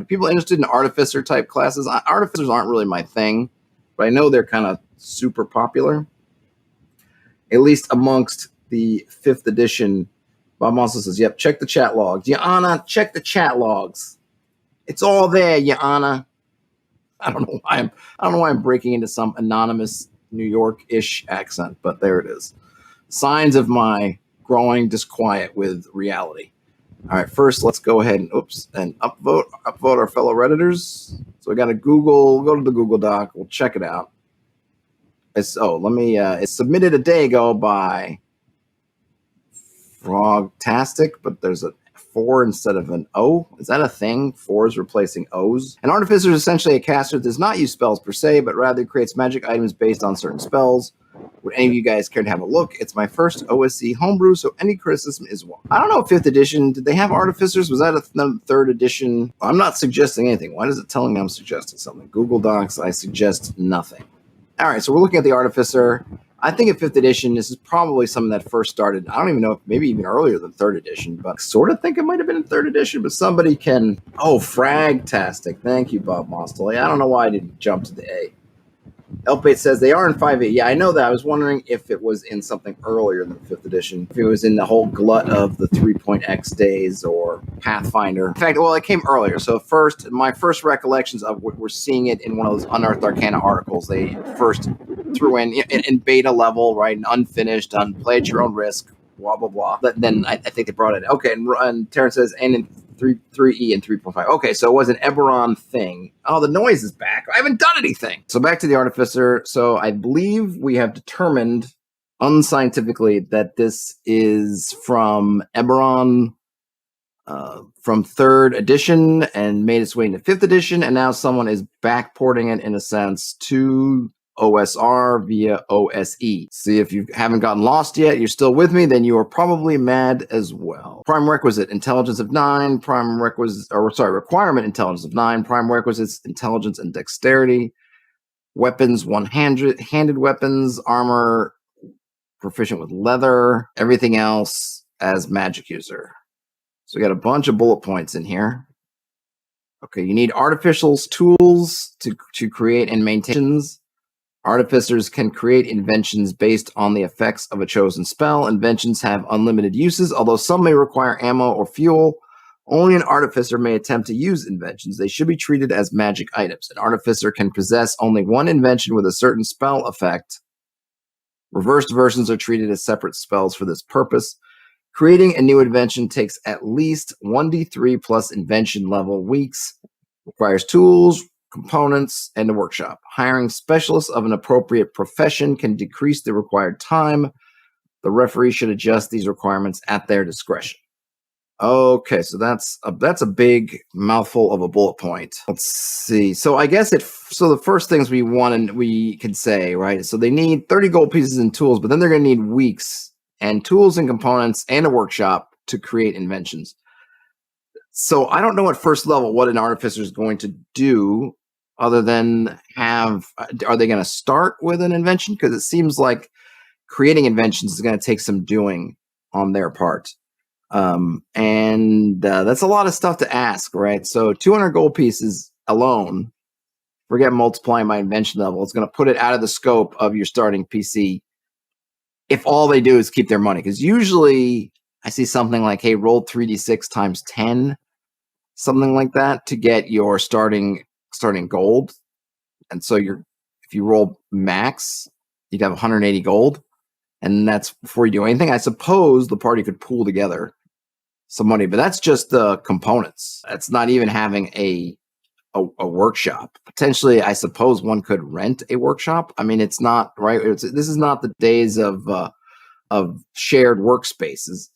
people interested in Artificer type classes. Artificers aren't really my thing, but I know they're kind of super popular, at least amongst the 5th edition. Bob also says, "Yep, check the chat logs, Yana. Check the chat logs. It's all there, Yana." I don't know why I'm breaking into some anonymous New York-ish accent, but there it is. Signs of my growing disquiet with reality. All right, first let's go ahead and upvote our fellow Redditors. So we got go to the Google Doc. We'll check it out. It's submitted a day ago by Frogtastic, but there's a 4 instead of an O. Is that a thing? 4 is replacing O's. An Artificer is essentially a caster that does not use spells per se, but rather creates magic items based on certain spells. Would any of you guys care to have a look? It's my first OSC homebrew, so any criticism is welcome. I don't know, 5th edition, did they have Artificers? Was that a 3rd edition? I'm not suggesting anything. Why is it telling me I'm suggesting something? Google Docs, I suggest nothing. All right, so we're looking at the Artificer. I think at 5th edition, this is probably something that first started, I don't even know, if maybe even earlier than 3rd edition, but I sort of think it might have been in 3rd edition, but somebody can... Oh, Fragtastic. Thank you, Bob Mostel. I don't know why I didn't jump to the A. Elpate says they are in 5e. Yeah, I know that. I was wondering if it was in something earlier than 5th edition. If it was in the whole glut of the 3.x days or Pathfinder. In fact, well, it came earlier. So my first recollections of what we're seeing it in one of those Unearthed Arcana articles. They first threw in beta level, right, and unfinished, play at your own risk, blah, blah, blah. But then I think they brought it. Okay, and Terrence says, and in 3E and 3.5. Okay, so it was an Eberron thing. Oh, the noise is back. I haven't done anything. So back to the Artificer. So I believe we have determined unscientifically that this is from Eberron from 3rd edition and made its way into 5th edition, and now someone is backporting it in a sense to OSR via OSE. See, if you haven't gotten lost yet, you're still with me, then you are probably mad as well. Prime requisite, intelligence of 9. Requirement, intelligence of 9. Prime requisites, intelligence and dexterity. Weapons, one-handed weapons. Armor, proficient with leather. Everything else as magic user. So we got a bunch of bullet points in here. Okay, you need artificials tools to create and maintain. Artificers can create inventions based on the effects of a chosen spell. Inventions have unlimited uses, although some may require ammo or fuel. Only an artificer may attempt to use inventions. They should be treated as magic items. An artificer can possess only one invention with a certain spell effect. Reversed versions are treated as separate spells for this purpose. Creating a new invention takes at least 1d3 plus invention level weeks. Requires tools, components, and a workshop. Hiring specialists of an appropriate profession can decrease the required time. The referee should adjust these requirements at their discretion. Okay, so that's a big mouthful of a bullet point. Let's see. So I guess so the first things we can say, right? So they need 30 gold pieces and tools, but then they're going to need weeks and tools and components and a workshop to create inventions. So I don't know at first level what an artificer is going to do other than are they going to start with an invention? Because it seems like creating inventions is going to take some doing on their part. And that's a lot of stuff to ask, right? So 200 gold pieces alone, forget multiplying by invention level, it's going to put it out of the scope of your starting PC if all they do is keep their money. Because usually I see something like, hey, roll 3d6 times 10, something like that to get your starting gold. And so if you roll max, you'd have 180 gold. And that's before you do anything. I suppose the party could pool together some money, but that's just the components. That's not even having a workshop. Potentially, I suppose one could rent a workshop. I mean, it's not right. This is not the days of shared workspaces.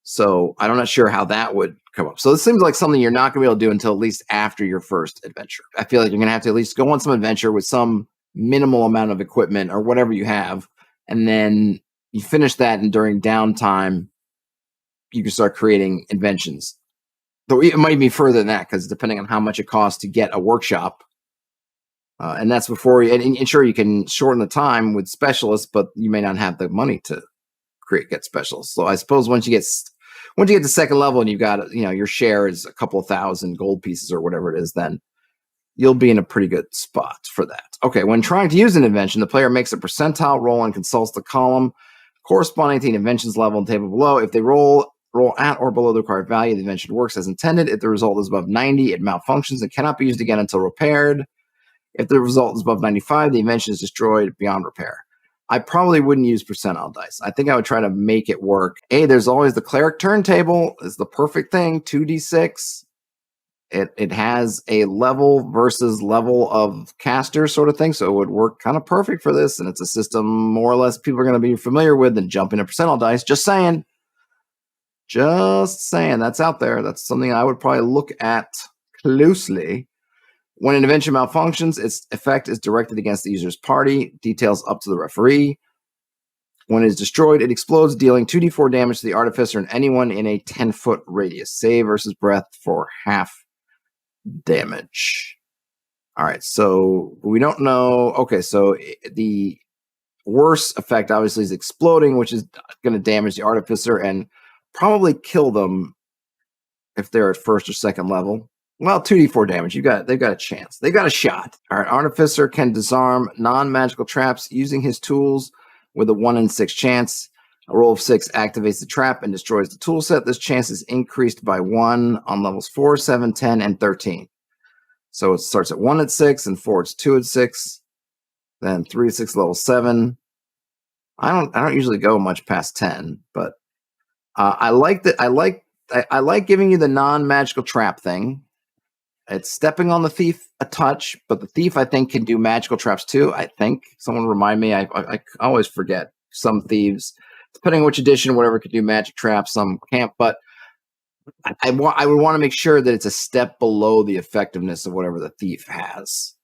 So I'm not sure how that would come up. So this seems like something you're not going to be able to do until at least after your first adventure. I feel like you're going to have to at least go on some adventure with some minimal amount of equipment or whatever you have. And then you finish that, and during downtime, you can start creating inventions. Though it might be further than that, because depending on how much it costs to get a workshop, and that's before and sure, you can shorten the time with specialists, but you may not have the money to get specialists. So I suppose once you get once you get to second level and you've got, your share is a couple of thousand gold pieces or whatever it is, then you'll be in a pretty good spot for that. Okay, when trying to use an invention, the player makes a percentile roll and consults the column corresponding to the invention's level in the table below. If they roll at or below the required value, the invention works as intended. If the result is above 90, it malfunctions and cannot be used again until repaired. If the result is above 95, the invention is destroyed beyond repair. I probably wouldn't use percentile dice. I think I would try to make it work. There's always the cleric turntable is the perfect thing, 2d6. It has a level versus level of caster sort of thing, so it would work kind of perfect for this, and it's a system more or less people are going to be familiar with than jumping to percentile dice. Just saying. That's out there. That's something I would probably look at closely. When an invention malfunctions, its effect is directed against the user's party. Details up to the referee. When it is destroyed, it explodes, dealing 2d4 damage to the Artificer and anyone in a 10-foot radius. Save versus breath for half damage. All right, so we don't know. Okay, so the worst effect obviously is exploding, which is going to damage the Artificer and probably kill them if they're at first or second level. Well, 2d4 damage. They've got a chance. They've got a shot. All right, Artificer can disarm non-magical traps using his tools with a 1 in 6 chance. A roll of 6 activates the trap and destroys the tool set. This chance is increased by 1 on levels 4, 7, 10, and 13. So it starts at 1 at 6, and 4 it's 2 at 6, then 3 at 6 level 7. I don't usually go much past 10, but I like that. I like giving you the non-magical trap thing. It's stepping on the thief a touch, but the thief, I think, can do magical traps too. I think. Someone remind me. I always forget. Some thieves, depending on which edition, whatever, could do magic traps. Some can't. But I would want to make sure that it's a step below the effectiveness of whatever the thief has.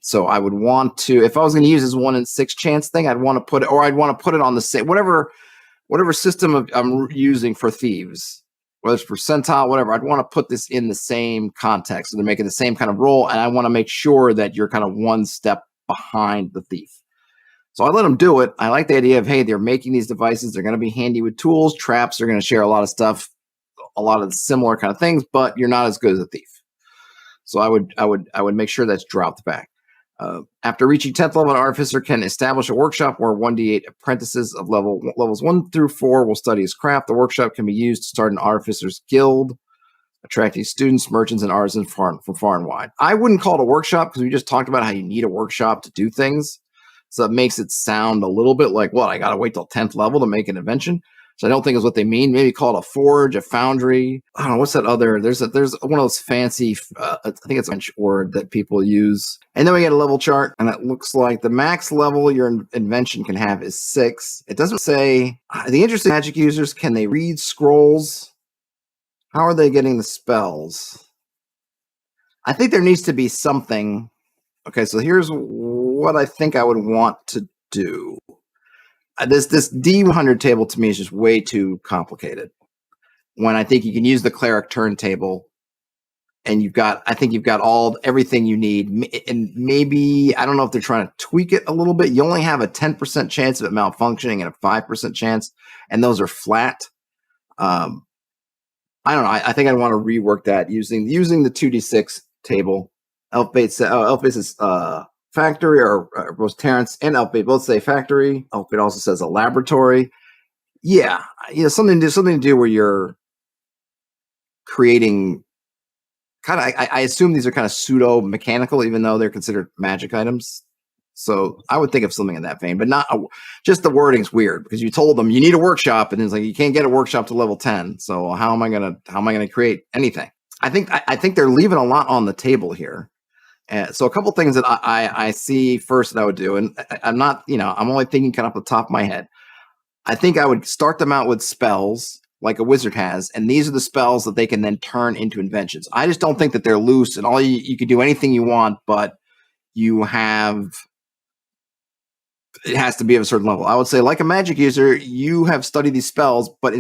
So I would want to, if I was going to use this 1 in 6 chance thing, I'd want to put it on the same whatever system I'm using for thieves. Whether it's percentile, whatever, I'd want to put this in the same context. So they're making the same kind of roll, and I want to make sure that you're kind of one step behind the thief. So I let them do it. I like the idea of, hey, they're making these devices. They're going to be handy with tools. Traps are going to share a lot of stuff, a lot of similar kind of things, but you're not as good as a thief. So I would make sure that's dropped back. After reaching 10th level, an Artificer can establish a workshop where 1d8 apprentices of levels 1 through 4 will study his craft. The workshop can be used to start an Artificer's guild, attracting students, merchants, and artisans from far and wide. I wouldn't call it a workshop because we just talked about how you need a workshop to do things. So it makes it sound a little bit like, I got to wait till 10th level to make an invention. So I don't think is what they mean. Maybe call it a forge, a foundry. I don't know, what's that other? There's one of those fancy, I think it's a French word that people use. And then we get a level chart, and it looks like the max level your invention can have is 6. It doesn't say, the interesting magic users, can they read scrolls? How are they getting the spells? I think there needs to be something. Okay, so here's what I think I would want to do. This D100 table to me is just way too complicated. When I think you can use the cleric turntable, and I think you've got everything you need. And maybe, I don't know if they're trying to tweak it a little bit. You only have a 10% chance of it malfunctioning and a 5% chance, and those are flat. I don't know. I think I'd want to rework that using the 2d6 table. Elfbait says factory, or both Terrence and Elfbait both say factory. Elfbait also says a laboratory. Yeah, something to do where you're creating. Kind of, I assume these are kind of pseudo mechanical, even though they're considered magic items. So I would think of something in that vein, but not just the wording's weird because you told them you need a workshop, and it's like you can't get a workshop to level 10. So how am I gonna create anything? I think they're leaving a lot on the table here. So a couple things that I see first that I would do, and I'm not, I'm only thinking kind of off the top of my head. I think I would start them out with spells like a wizard has, and these are the spells that they can then turn into inventions. I just don't think that they're loose and all you can do anything you want, but it has to be of a certain level. I would say, like a magic user, you have studied these spells, but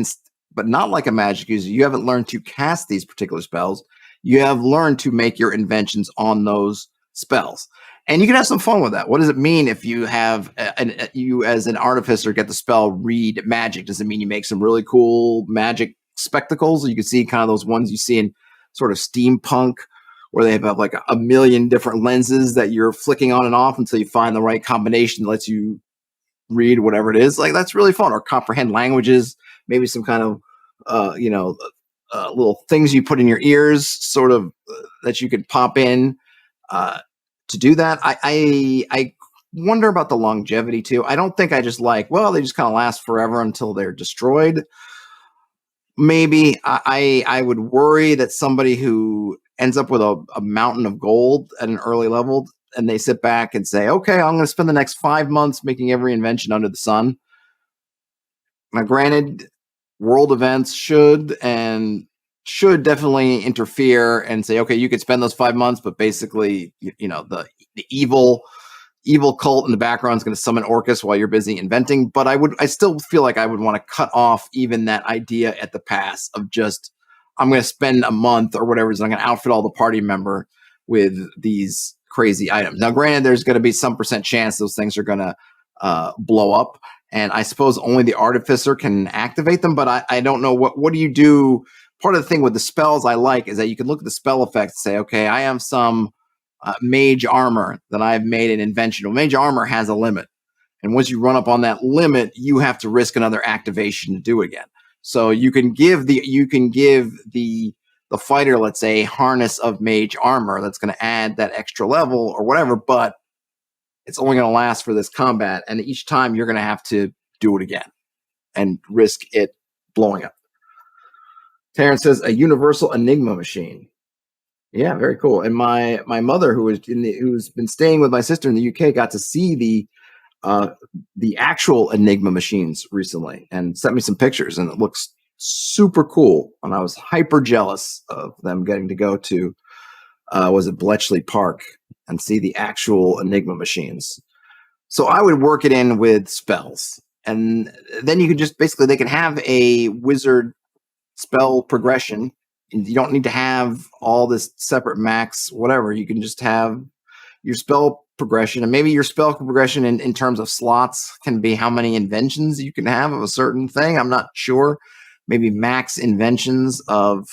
not like a magic user. You haven't learned to cast these particular spells. You have learned to make your inventions on those spells. And you can have some fun with that. What does it mean if you have you as an artificer get the spell read magic? Does it mean you make some really cool magic spectacles. You can see kind of those ones you see in sort of steampunk, where they have like a million different lenses that you're flicking on and off until you find the right combination that lets you read whatever it is. Like, that's really fun. Or comprehend languages, maybe some kind of little things you put in your ears, sort of that you could pop in to do that. I wonder about the longevity too. I don't think I just like, well, they just kind of last forever until they're destroyed. Maybe I would worry that somebody who ends up with a mountain of gold at an early level, and they sit back and say, okay, I'm going to spend the next 5 months making every invention under the sun. Now, granted, world events should definitely interfere and say, okay, you could spend those 5 months, but basically, the evil cult in the background is going to summon Orcus while you're busy inventing. But I still feel like I would want to cut off even that idea at the pass of just, I'm going to spend a month or whatever, so I'm going to outfit all the party member with these crazy items. Now, granted, there's going to be some % chance those things are going to blow up. And I suppose only the Artificer can activate them, but I don't know what do you do. Part of the thing with the spells I like is that you can look at the spell effects and say, okay, I have some mage armor that I've made an invention. Well, mage armor has a limit. And once you run up on that limit, you have to risk another activation to do again. So you can give the fighter, let's say, a harness of mage armor that's going to add that extra level or whatever, but it's only going to last for this combat. And each time you're going to have to do it again and risk it blowing up. Terrence says, a universal Enigma machine. Yeah, very cool. And my mother, who's been staying with my sister in the UK, got to see the actual Enigma machines recently and sent me some pictures, and it looks super cool. And I was hyper jealous of them getting to go to was it Bletchley Park and see the actual Enigma machines. So I would work it in with spells, and then you can just basically, they can have a wizard spell progression. You don't need to have all this separate max, whatever. You can just have your spell progression, and maybe your spell progression in terms of slots can be how many inventions you can have of a certain thing. I'm not sure. Maybe max inventions of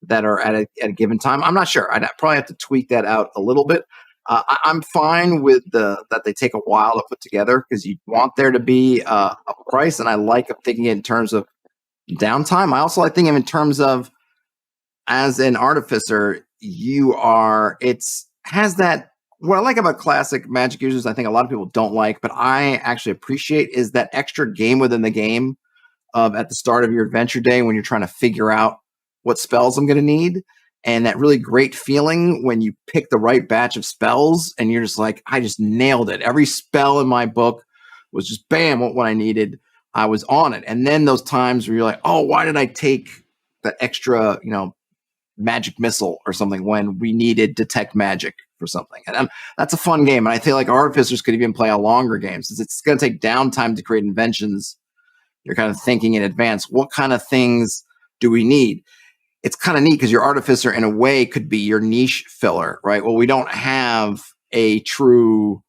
that are at a given time. I'm not sure. I'd probably have to tweak that out a little bit. I'm fine with that they take a while to put together, because you want there to be a price, and I like thinking in terms of downtime. I also like thinking in terms of, as an Artificer, has that, what I like about classic Magic users, I think a lot of people don't like, but I actually appreciate, is that extra game within the game of at the start of your adventure day when you're trying to figure out what spells I'm going to need. And that really great feeling when you pick the right batch of spells and you're just like, I just nailed it. Every spell in my book was just bam, what I needed. I was on it. And then those times where you're like, oh, why did I take that extra, magic missile or something when we needed detect magic for something? And that's a fun game. And I feel like Artificers could even play a longer game, since it's going to take downtime to create inventions. You're kind of thinking in advance, what kind of things do we need? It's kind of neat because your Artificer, in a way, could be your niche filler, right? Well, we don't have a true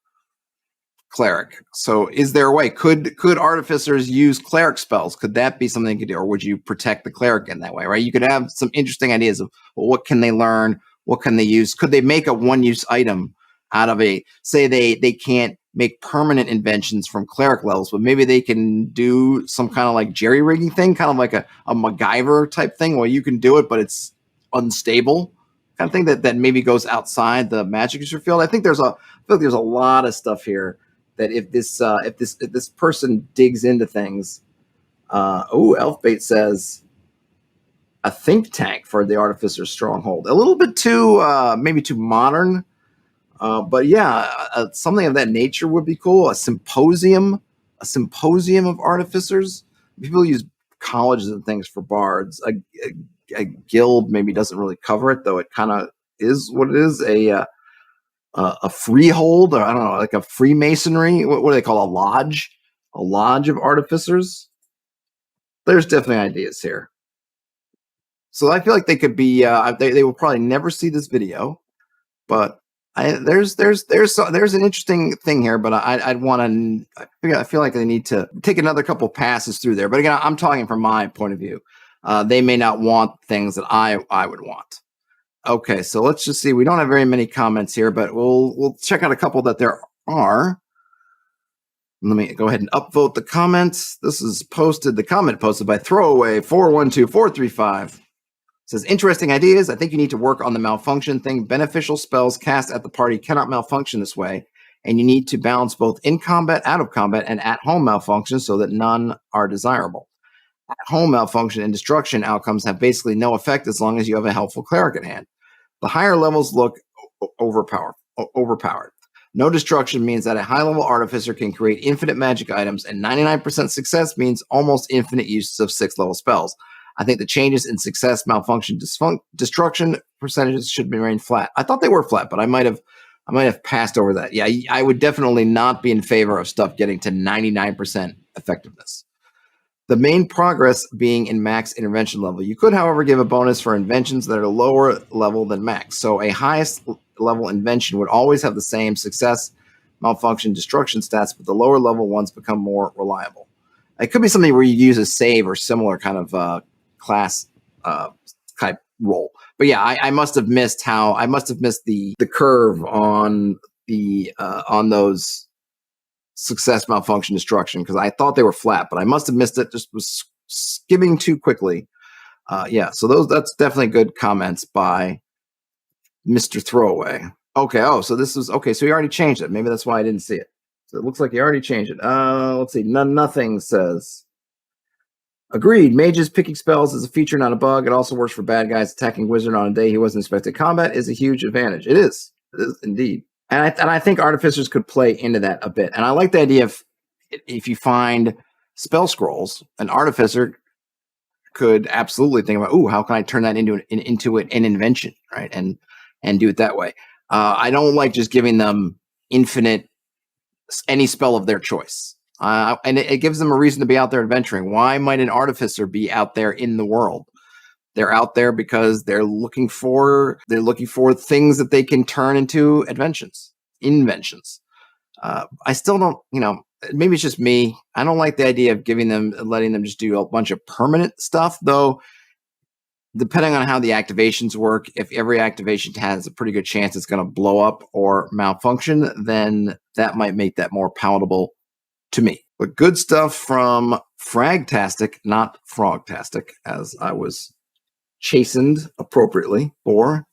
cleric. So is there a way? Could Artificers use cleric spells? Could that be something they could do? Or would you protect the cleric in that way, right? You could have some interesting ideas of, well, what can they learn? What can they use? Could they make a one-use item out of say they can't make permanent inventions from cleric levels, but maybe they can do some kind of like jerry-rigging thing, kind of like a MacGyver type thing where you can do it, but it's unstable kind of thing that maybe goes outside the magic user field. I feel like there's a lot of stuff here that if this person digs into things, Elfbait says a think tank for the Artificer stronghold. A little bit too maybe too modern. But yeah, something of that nature would be cool. A symposium of Artificers. People use colleges and things for bards. A guild maybe doesn't really cover it, though it kind of is what it is. A freehold, or I don't know, like a Freemasonry. What do they call a lodge? A lodge of Artificers. There's definitely ideas here. So I feel like they could be. They will probably never see this video, but there's an interesting thing here, but I'd want to. I feel like they need to take another couple passes through there. But again, I'm talking from my point of view. they may not want things that I would want. Okay, so let's just see. We don't have very many comments here, but we'll check out a couple that there are. Let me go ahead and upvote the comments. This is the comment posted by Throwaway412435. Says, interesting ideas. I think you need to work on the malfunction thing. Beneficial spells cast at the party cannot malfunction this way, and you need to balance both in combat, out of combat, and at home malfunction so that none are desirable. At home malfunction and destruction outcomes have basically no effect as long as you have a helpful cleric at hand. The higher levels look overpowered. No destruction means that a high-level artificer can create infinite magic items, and 99% success means almost infinite uses of 6th-level spells. I think the changes in success, malfunction, destruction percentages should remain flat. I thought they were flat, but I might have passed over that. Yeah, I would definitely not be in favor of stuff getting to 99% effectiveness. The main progress being in max intervention level. You could, however, give a bonus for inventions that are lower level than max. So a highest level invention would always have the same success, malfunction, destruction stats, but the lower level ones become more reliable. It could be something where you use a save or similar kind of class type roll. But yeah, I must have missed the curve on those success, malfunction, destruction, because I thought they were flat, but I must have missed it. Just was skimming too quickly. So that's definitely good comments by Mr. Throwaway. Okay. Oh, so this is okay. So he already changed it. Maybe that's why I didn't see it. So it looks like he already changed it. Let's see. Nothing says. Agreed. Mages picking spells is a feature, not a bug. It also works for bad guys. Attacking wizard on a day he wasn't expected combat is a huge advantage. It is indeed. And I think artificers could play into that a bit. And I like the idea of if you find spell scrolls, an artificer could absolutely think about, how can I turn that into an invention, right? And do it that way. I don't like just giving them infinite any spell of their choice. And it gives them a reason to be out there adventuring. Why might an artificer be out there in the world? They're out there because they're looking for things that they can turn into inventions. I still don't, maybe it's just me. I don't like the idea of letting them just do a bunch of permanent stuff, though. Depending on how the activations work, if every activation has a pretty good chance it's going to blow up or malfunction, then that might make that more palatable to me. But good stuff from Fragtastic, not Frogtastic, as I was chastened appropriately for